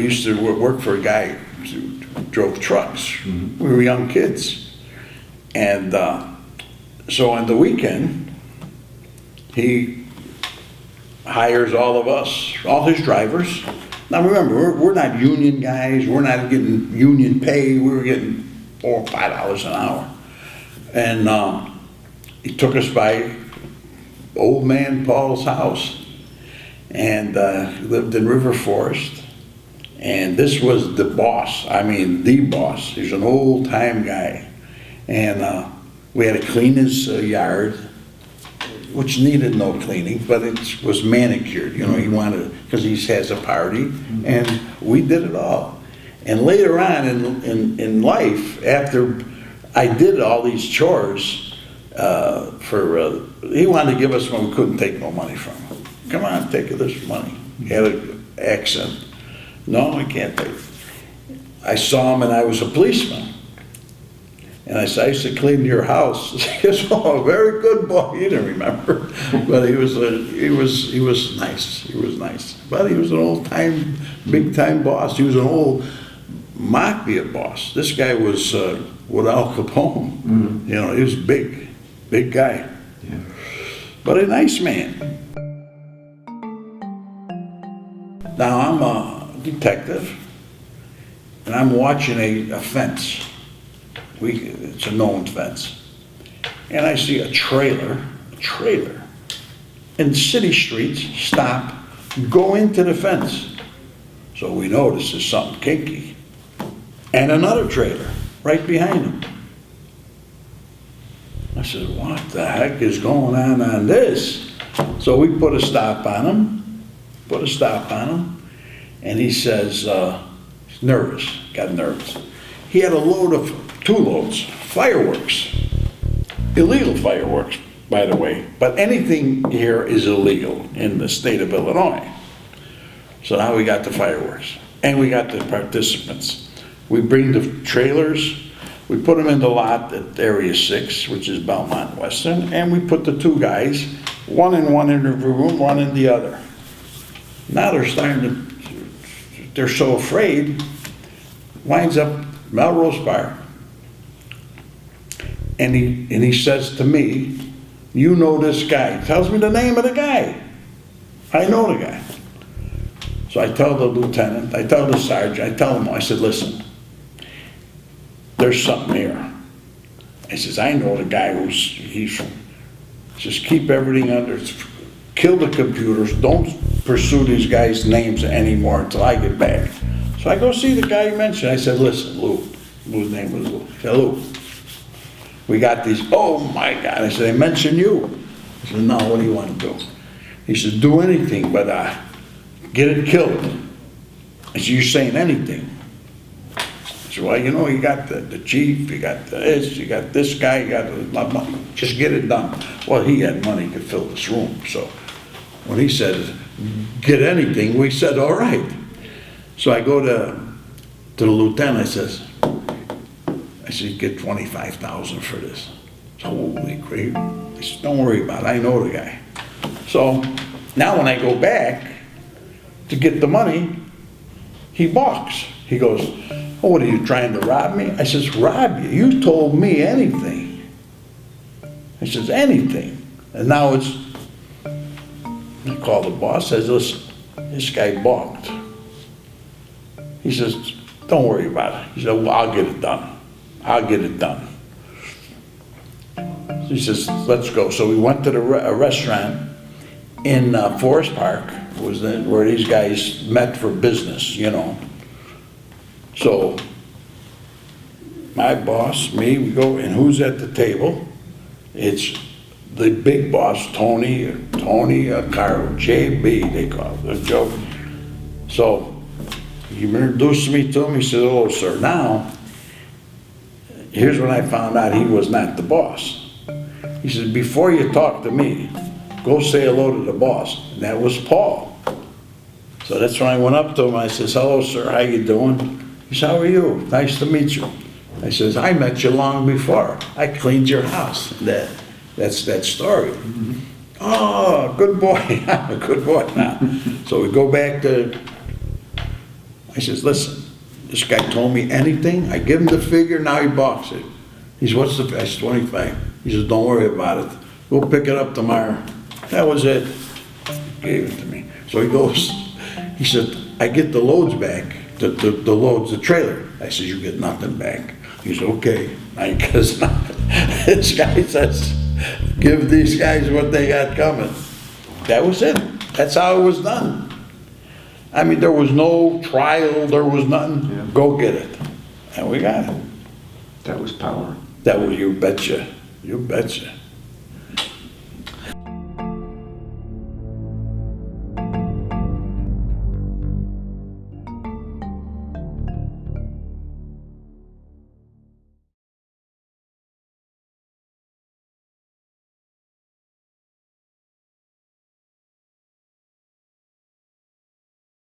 used to work for a guy who drove trucks. We were young kids. And so on the weekend, he hires all of us, all his drivers. Now remember, we're not union guys, we're not getting union pay, we were getting $4 or $5 an hour. And he took us by old man Paul's house, and he lived in River Forest. And this was the boss, I mean the boss. He's an old time guy. And we had to clean his yard, which needed no cleaning, but it was manicured. You know, he wanted, because he has a party, and we did it all. And later on in life, after I did all these chores, he wanted to give us money. We couldn't take no money from him. Come on, take this money. He had an accent. No, I can't take it. I saw him, and I was a policeman. And I said, I used to clean your house. He goes, oh, very good boy. He didn't remember, but he was nice. He was nice, but he was an old time, big time boss. He was an old mafia boss. This guy was with Al Capone. You know, he was big guy, but a nice man. Now I'm a detective, and I'm watching a fence. It's a known fence. And I see a trailer in city streets, stop, go into the fence. So we know this is something kinky. And another trailer right behind him. I said, what the heck is going on this? So we put a stop on him, and he says, he's nervous, got nervous. He had two loads, fireworks, illegal fireworks, by the way, but anything here is illegal in the state of Illinois. So now we got the fireworks, and we got the participants. We bring the trailers, we put them in the lot at Area 6, which is Belmont Western, and we put the two guys, one in one interview room, one in the other. Now they're so afraid, winds up Melrose Park. And he says to me, you know this guy. He tells me the name of the guy. I know the guy. So I tell the lieutenant, I tell the sergeant, I tell him, I said, listen, there's something here. I says, I know the guy he's from. Just keep everything under, kill the computers, don't pursue these guys' names anymore until I get back. So I go see the guy you mentioned. I said, listen, Lou's name was Lou. I said, Lou, we got these, oh my God. I said, I mentioned you. I said, no, what do you want to do? He said, do anything, but get it killed. I said, you're saying anything. I said, well, you know, you got the chief, you got this, you got this guy, you got blah, blah. Just get it done. Well, he had money to fill this room. So when he said, get anything, we said, all right. So I go to the lieutenant, I said, get $25,000 for this. So holy crap. I said, don't worry about it, I know the guy. So now when I go back to get the money, he balks. He goes, oh, what are you trying to rob me? I says, rob you? You told me anything. He says, anything. And now I call the boss, says, listen, this guy balked. He says, don't worry about it. He said, well, I'll get it done. I'll get it done. He says, let's go. So we went to a restaurant in Forest Park, was where these guys met for business, you know. So my boss, me, we go, and who's at the table? It's the big boss, Tony Caro, JB, they call it, a joke. So he introduced me to him. He said, hello, sir. Now, here's when I found out he was not the boss. He said, before you talk to me, go say hello to the boss. And that was Paul. So that's when I went up to him. I says, hello, sir, how you doing? He said, how are you? Nice to meet you. I says, I met you long before. I cleaned your house. That's that story. Mm-hmm. Oh, good boy. I'm a good boy now. So we go back to I says, listen, this guy told me anything, I give him the figure, now he balks it. He says, what's the, I said, 25. He says, don't worry about it. We'll pick it up tomorrow. That was it. Gave it to me. So he goes, he said, I get the loads back, the loads, the trailer. I said, you get nothing back. He said, okay. Because this guy says, give these guys what they got coming. That was it. That's how it was done. I mean, there was no trial, there was nothing. Yeah. Go get it. And we got it. That was power. That was, you betcha. You betcha.